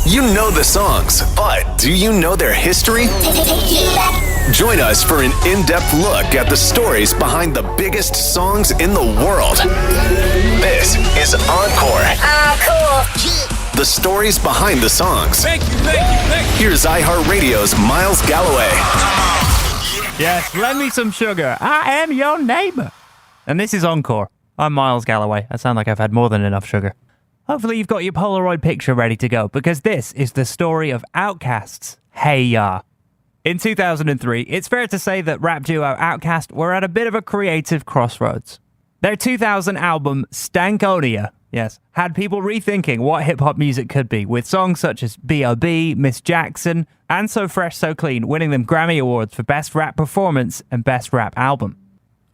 You know the songs, but do you know their history? Join us for an in-depth look at the stories behind the biggest songs in the world. This is Encore. The stories behind the songs. Thank you. Here's iHeartRadio's Miles Galloway. Yes, lend me some sugar. I am your neighbor. And this is Encore. I'm Miles Galloway. I sound like I've had more than enough sugar. Hopefully you've got your Polaroid picture ready to go, because this is the story of Outkast's Hey Ya. In 2003, it's fair to say that rap duo Oukast were at a bit of a creative crossroads. Their 2000 album, Stankonia, yes, had people rethinking what hip-hop music could be, with songs such as B.O.B, Miss Jackson, and So Fresh, So Clean winning them Grammy Awards for Best Rap Performance and Best Rap Album.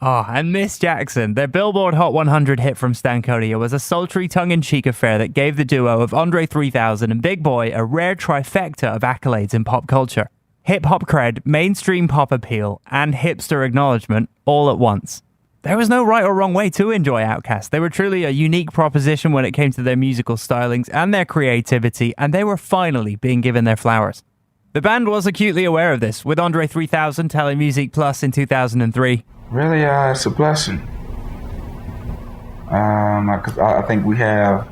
And Miss Jackson, their Billboard Hot 100 hit from Stankonia, was a sultry tongue-in-cheek affair that gave the duo of Andre 3000 and Big Boi a rare trifecta of accolades in pop culture. Hip-hop cred, mainstream pop appeal, and hipster acknowledgement all at once. There was no right or wrong way to enjoy Outkast. They were truly a unique proposition when it came to their musical stylings and their creativity, and they were finally being given their flowers. The band was acutely aware of this, with Andre 3000 telling Music Plus in 2003, "Really, it's a blessing. I think we have.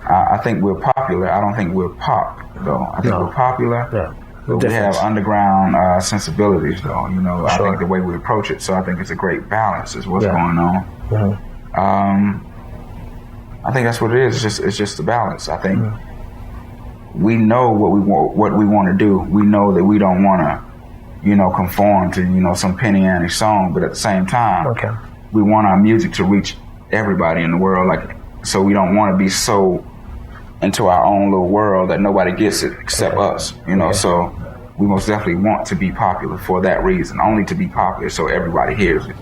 I think we're popular. I don't think we're pop, though. I think we're popular. Yeah. But we have underground sensibilities, though. You know, I think the way we approach it. So I think it's a great balance. Is what's going on. I think that's what it is. It's just the balance. I think we know what we want to do. We know that we don't want to, conform to, some penny ante song, but at the same time, we want our music to reach everybody in the world. So we don't want to be so into our own little world that nobody gets it except us, so we most definitely want to be popular for that reason, only to be popular so everybody hears it.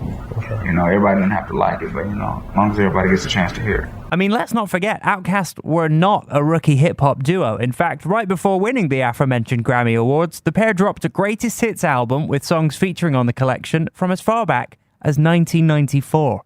Everybody doesn't have to like it, but, as long as everybody gets a chance to hear it. I mean, let's not forget, Outkast were not a rookie hip-hop duo. In fact, right before winning the aforementioned Grammy Awards, the pair dropped a greatest hits album with songs featuring on the collection from as far back as 1994.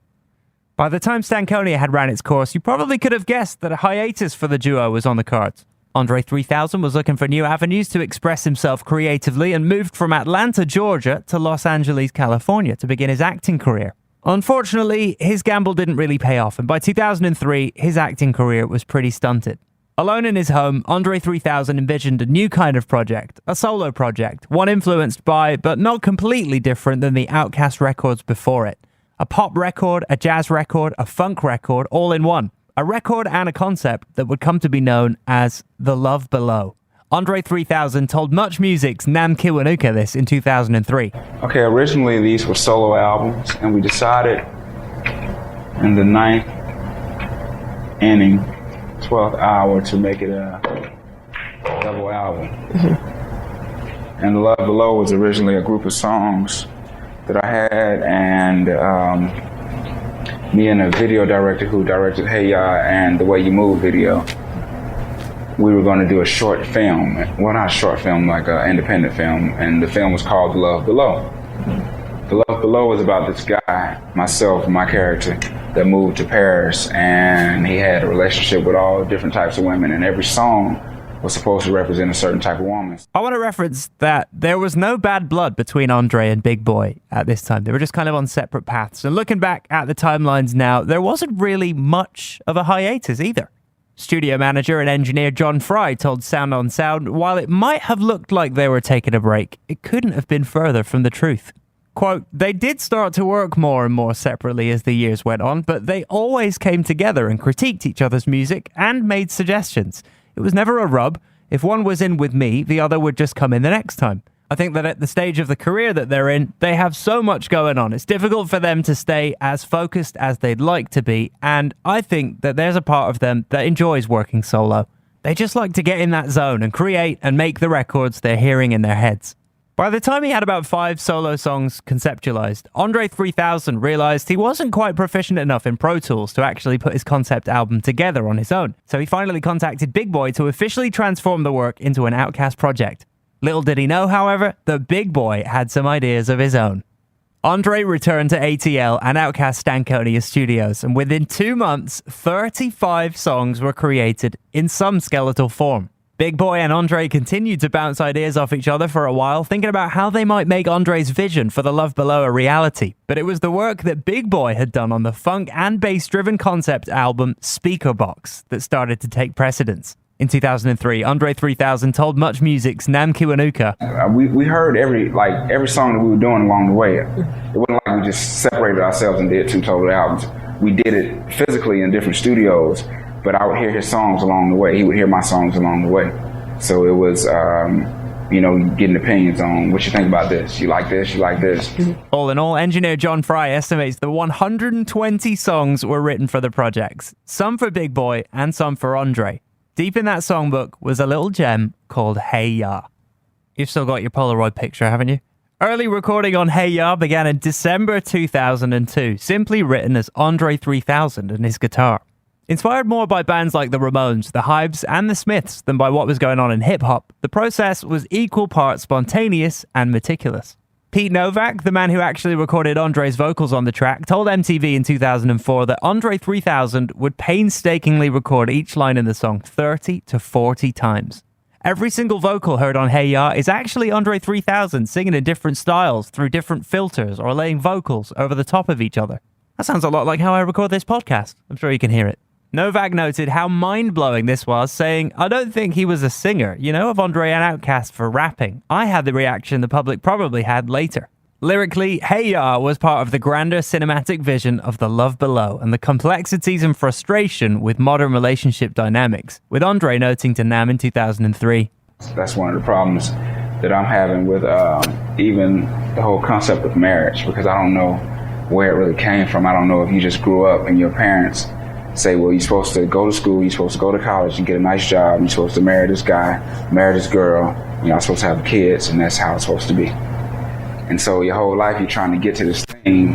By the time Stankonia had ran its course, you probably could have guessed that a hiatus for the duo was on the cards. Andre 3000 was looking for new avenues to express himself creatively and moved from Atlanta, Georgia to Los Angeles, California to begin his acting career. Unfortunately, his gamble didn't really pay off, and by 2003, his acting career was pretty stunted. Alone in his home, Andre 3000 envisioned a new kind of project, a solo project, one influenced by, but not completely different than the Outkast records before it. A pop record, a jazz record, a funk record, all in one. A record and a concept that would come to be known as The Love Below. Andre 3000 told Much Music's Nam Kiwanuka this in 2003. Okay, originally these were solo albums, and we decided in the 9th inning, 12th hour, to make it a double album. And The Love Below was originally a group of songs that I had, and me and a video director who directed Hey Ya and The Way You Move video, we were going to do a short film. Well, not a short film, like an independent film, and the film was called The Love Below. The Love Below was about this guy, myself, my character, that moved to Paris, and he had a relationship with all different types of women, and every song was supposed to represent a certain type of woman. I want to reference that there was no bad blood between Andre and Big Boi at this time. They were just kind of on separate paths. And looking back at the timelines now, there wasn't really much of a hiatus either. Studio manager and engineer John Fry told Sound on Sound, while it might have looked like they were taking a break, it couldn't have been further from the truth. Quote, "They did start to work more and more separately as the years went on, but they always came together and critiqued each other's music and made suggestions. It was never a rub. If one was in with me, the other would just come in the next time. I think that at the stage of the career that they're in, they have so much going on. It's difficult for them to stay as focused as they'd like to be, and I think that there's a part of them that enjoys working solo. They just like to get in that zone and create and make the records they're hearing in their heads." By the time he had about 5 solo songs conceptualized, Andre 3000 realized he wasn't quite proficient enough in Pro Tools to actually put his concept album together on his own. So he finally contacted Big Boi to officially transform the work into an Outkast project. Little did he know, however, that Big Boi had some ideas of his own. Andre returned to ATL and Outkast Stankonia studios, and within 2 months, 35 songs were created in some skeletal form. Big Boi and Andre continued to bounce ideas off each other for a while, thinking about how they might make Andre's vision for The Love Below a reality. But it was the work that Big Boi had done on the funk and bass-driven concept album Speaker Box that started to take precedence. In 2003, Andre 3000 told Much Music's Nam Kiwanuka, we heard every song that we were doing along the way. It wasn't like we just separated ourselves and did 2 total albums. We did it physically in different studios, but I would hear his songs along the way. He would hear my songs along the way. So it was, getting opinions on what you think about this. You like this, you like this. All in all, engineer John Fry estimates that 120 songs were written for the projects, some for Big Boi and some for Andre. Deep in that songbook was a little gem called Hey Ya. You've still got your Polaroid picture, haven't you? Early recording on Hey Ya began in December 2002, simply written as Andre 3000 and his guitar. Inspired more by bands like the Ramones, the Hives, and the Smiths than by what was going on in hip-hop, the process was equal parts spontaneous and meticulous. Pete Novak, the man who actually recorded Andre's vocals on the track, told MTV in 2004 that Andre 3000 would painstakingly record each line in the song 30 to 40 times. Every single vocal heard on Hey Ya is actually Andre 3000 singing in different styles through different filters or laying vocals over the top of each other. That sounds a lot like how I record this podcast. I'm sure you can hear it. Novak noted how mind-blowing this was, saying, I don't think he was a singer, of Andre and Oukast for rapping. I had the reaction the public probably had later. Lyrically, Hey Ya was part of the grander cinematic vision of The Love Below and the complexities and frustration with modern relationship dynamics, with Andre noting to Nam in 2003. That's one of the problems that I'm having with even the whole concept of marriage, because I don't know where it really came from. I don't know if you just grew up and your parents say, well, you're supposed to go to school, you're supposed to go to college and get a nice job, you're supposed to marry this guy, marry this girl, you're supposed to have kids, and that's how it's supposed to be. And so your whole life you're trying to get to this thing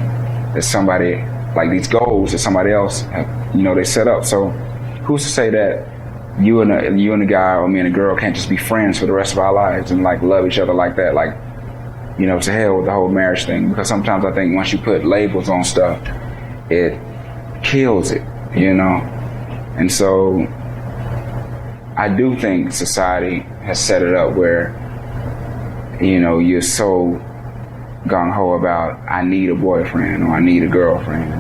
that somebody, like these goals that somebody else, they set up. So who's to say that you and a guy or me and a girl can't just be friends for the rest of our lives and love each other like that? To hell with the whole marriage thing, because sometimes I think once you put labels on stuff, it kills it. And so I do think society has set it up where, you're so gung-ho about, I need a boyfriend or I need a girlfriend,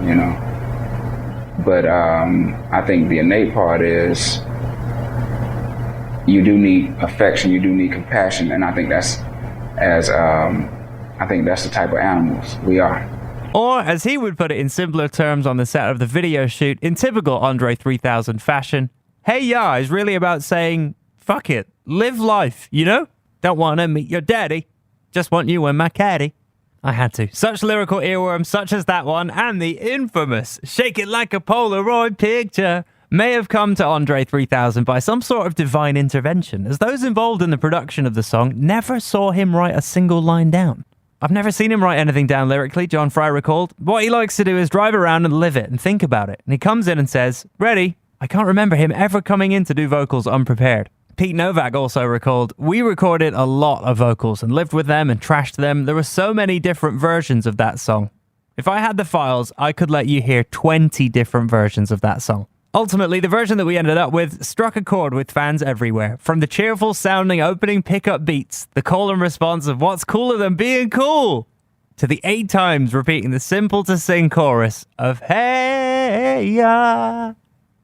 But I think the innate part is you do need affection, you do need compassion, and I think that's the type of animals we are. Or, as he would put it in simpler terms on the set of the video shoot, in typical Andre 3000 fashion, Hey Ya is really about saying, fuck it, live life, Don't want to meet your daddy, just want you and my caddy. I had to. Such lyrical earworms such as that one, and the infamous Shake It Like a Polaroid Picture, may have come to Andre 3000 by some sort of divine intervention, as those involved in the production of the song never saw him write a single line down. I've never seen him write anything down lyrically, John Fry recalled. What he likes to do is drive around and live it and think about it. And he comes in and says, ready. I can't remember him ever coming in to do vocals unprepared. Pete Novak also recalled, we recorded a lot of vocals and lived with them and trashed them. There were so many different versions of that song. If I had the files, I could let you hear 20 different versions of that song. Ultimately, the version that we ended up with struck a chord with fans everywhere. From the cheerful sounding opening pickup beats, the call and response of what's cooler than being cool, to the 8 times repeating the simple to sing chorus of Hey Ya.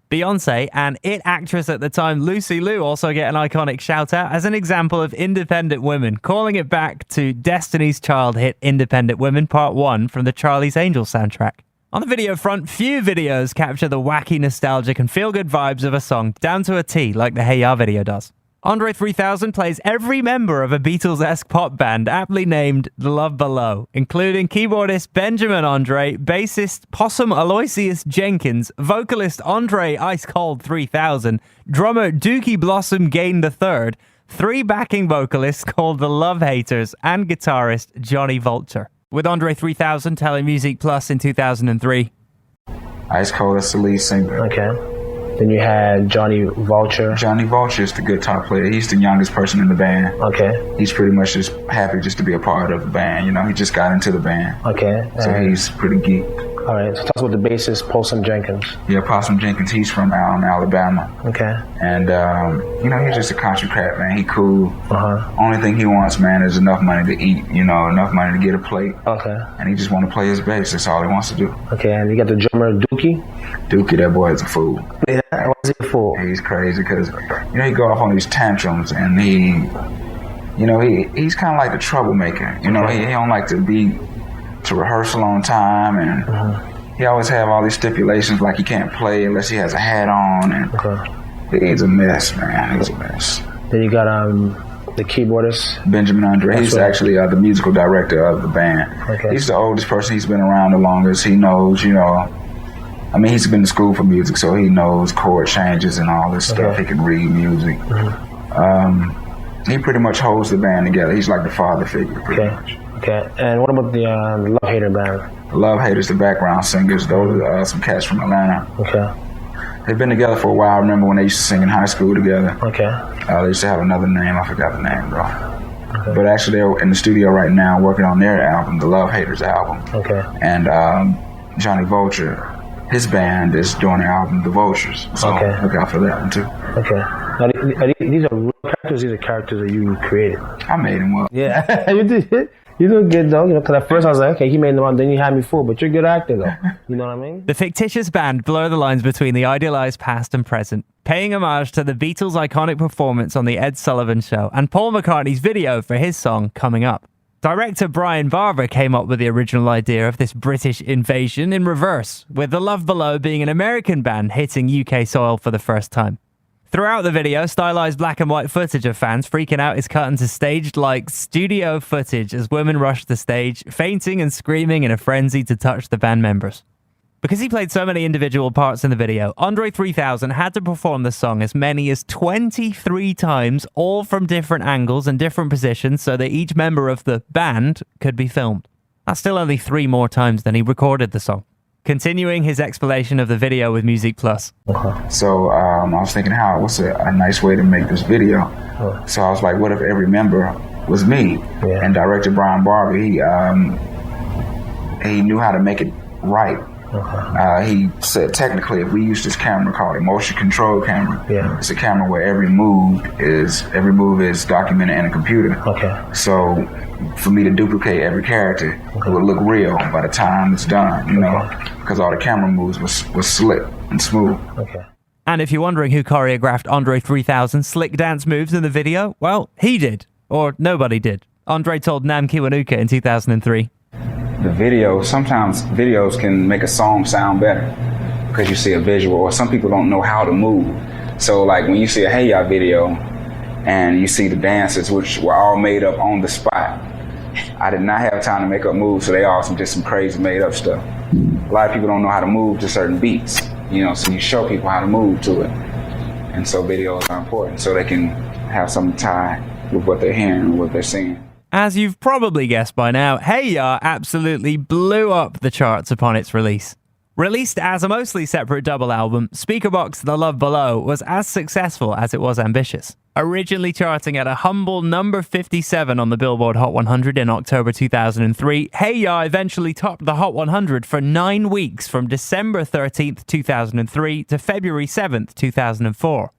Beyonce and IT actress at the time Lucy Liu also get an iconic shout out as an example of independent women, calling it back to Destiny's Child hit Independent Women Part 1 from the Charlie's Angels soundtrack. On the video front, few videos capture the wacky, nostalgic and feel-good vibes of a song down to a T like the Hey Ya video does. Andre 3000 plays every member of a Beatles-esque pop band aptly named The Love Below, including keyboardist Benjamin Andre, bassist Possum Aloysius Jenkins, vocalist Andre Ice Cold 3000, drummer Dookie Blossom Gain III, 3 backing vocalists called the Love Haters, and guitarist Johnny Vulture. With Andre 3000 telling Music Plus in 2003. Ice Cold is the lead singer. Okay. Then you had Johnny Vulture. Johnny Vulture is the guitar player. He's the youngest person in the band. Okay. He's pretty much just happy just to be a part of the band. He just got into the band. Okay. So he's pretty geeked. All right, so tell us about the bassist, Possum Jenkins. Yeah, Possum Jenkins, he's from Alabama. Okay. And, he's just a country cat, man. He cool. Uh-huh. Only thing he wants, man, is enough money to eat, enough money to get a plate. Okay. And he just want to play his bass. That's all he wants to do. Okay, and you got the drummer, Dookie? Dookie, that boy is a fool. Yeah, why is he a fool? He's crazy because, he go off on these tantrums and he's kind of like the troublemaker. He don't like to be to rehearsal on time, and he always have all these stipulations like he can't play unless he has a hat on, and he's a mess, man. He's a mess. Then you got the keyboardist, Benjamin Andre. He's actually the musical director of the band. Okay. He's the oldest person. He's been around the longest. He knows, he's been to school for music, so he knows chord changes and all this stuff. He can read music. He pretty much holds the band together. He's like the father figure, pretty much. Okay, and what about the Love Hater band? Love Haters, the background singers. Those are some cats from Atlanta. Okay. They've been together for a while. I remember when they used to sing in high school together. Okay. They used to have another name. I forgot the name, bro. Okay. But actually, they're in the studio right now working on their album, the Love Haters album. Okay. And Johnny Vulture, his band is doing the album, The Vultures. So look out for that one, too. Okay. Now, these are real characters. These are characters that you created. I made them up. Yeah, you did. You doing good though, because at first I was like, okay, he made them up, then you had me fooled, but you're a good actor though. You know what I mean? The fictitious band blur the lines between the idealized past and present, paying homage to the Beatles' iconic performance on The Ed Sullivan Show and Paul McCartney's video for his song Coming Up. Director Brian Barber came up with the original idea of this British invasion in reverse, with The Love Below being an American band hitting UK soil for the first time. Throughout the video, stylized black and white footage of fans freaking out is cut into staged-like studio footage as women rush the stage, fainting and screaming in a frenzy to touch the band members. Because he played so many individual parts in the video, Andre 3000 had to perform the song as many as 23 times, all from different angles and different positions so that each member of the band could be filmed. That's still only 3 more times than he recorded the song. Continuing his explanation of the video with Music Plus. So I was thinking, what's a nice way to make this video? So I was like, what if every member was me? Yeah. And director Brian Barber, he knew how to make it right. He said, technically, if we use this camera called a motion control camera, it's a camera where every move is documented in a computer. Okay. So for me to duplicate every character, it would look real by the time it's done, because all the camera moves was slick and smooth. Okay. And if you're wondering who choreographed Andre 3000's slick dance moves in the video, well, he did. Or nobody did. Andre told Nam Kiwanuka in 2003. The video, sometimes videos can make a song sound better because you see a visual, or some people don't know how to move. So like when you see a Hey Ya video and you see the dancers, which were all made up on the spot, I did not have time to make up moves, so they all just some crazy made up stuff. A lot of people don't know how to move to certain beats, so you show people how to move to it. And so videos are important so they can have some tie with what they're hearing and what they're seeing. As you've probably guessed by now, Hey Ya absolutely blew up the charts upon its release. Released as a mostly separate double album, Speakerboxxx The Love Below was as successful as it was ambitious. Originally charting at a humble number 57 on the Billboard Hot 100 in October 2003, Hey Ya eventually topped the Hot 100 for 9 weeks from December 13th, 2003 to February 7th, 2004.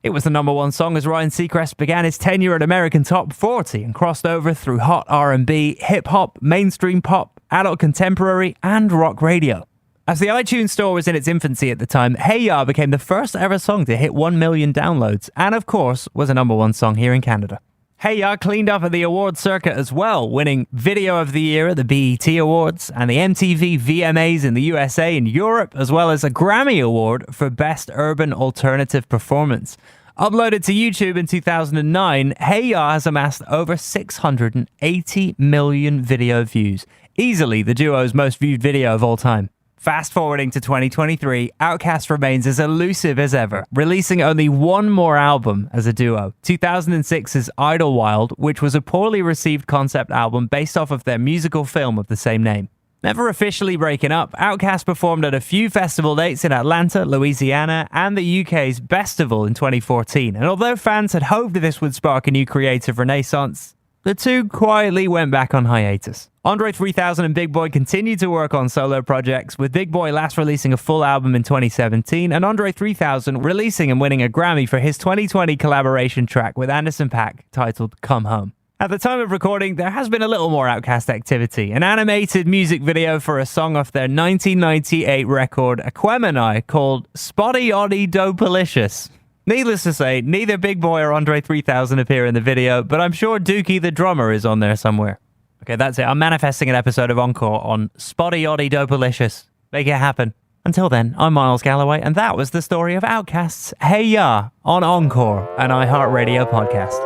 It was the number 1 song as Ryan Seacrest began his tenure at American Top 40 and crossed over through hot R&B, hip-hop, mainstream pop, adult contemporary, and rock radio. As the iTunes store was in its infancy at the time, Hey Ya became the first ever song to hit 1 million downloads, and of course, was a number 1 song here in Canada. Hey Ya cleaned up at the awards circuit as well, winning Video of the Year at the BET Awards and the MTV VMAs in the USA and Europe, as well as a Grammy Award for Best Urban Alternative Performance. Uploaded to YouTube in 2009, Hey Ya has amassed over 680 million video views, easily the duo's most viewed video of all time. Fast forwarding to 2023, Outkast remains as elusive as ever, releasing only 1 more album as a duo, 2006's Idlewild, which was a poorly received concept album based off of their musical film of the same name. Never officially breaking up, Outkast performed at a few festival dates in Atlanta, Louisiana, and the UK's Bestival in 2014, and although fans had hoped this would spark a new creative renaissance, the two quietly went back on hiatus. Andre 3000 and Big Boi continued to work on solo projects, with Big Boi last releasing a full album in 2017 and Andre 3000 releasing and winning a Grammy for his 2020 collaboration track with Anderson .Paak titled Come Home. At the time of recording, there has been a little more Outkast activity. An animated music video for a song off their 1998 record Aquemini called Spotty Oddy Dopalicious. Needless to say, neither Big Boi or Andre 3000 appear in the video, but I'm sure Dookie the drummer is on there somewhere. Okay, that's it. I'm manifesting an episode of Encore on Spotty Oddy Dopalicious. Make it happen. Until then, I'm Miles Galloway, and that was the story of Outkast's Hey Ya on Encore, an iHeartRadio podcast.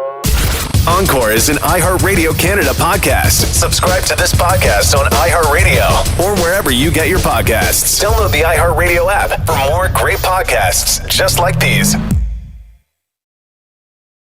Encore is an iHeartRadio Canada podcast. Subscribe to this podcast on iHeartRadio or wherever you get your podcasts. Download the iHeartRadio app for more great podcasts just like these.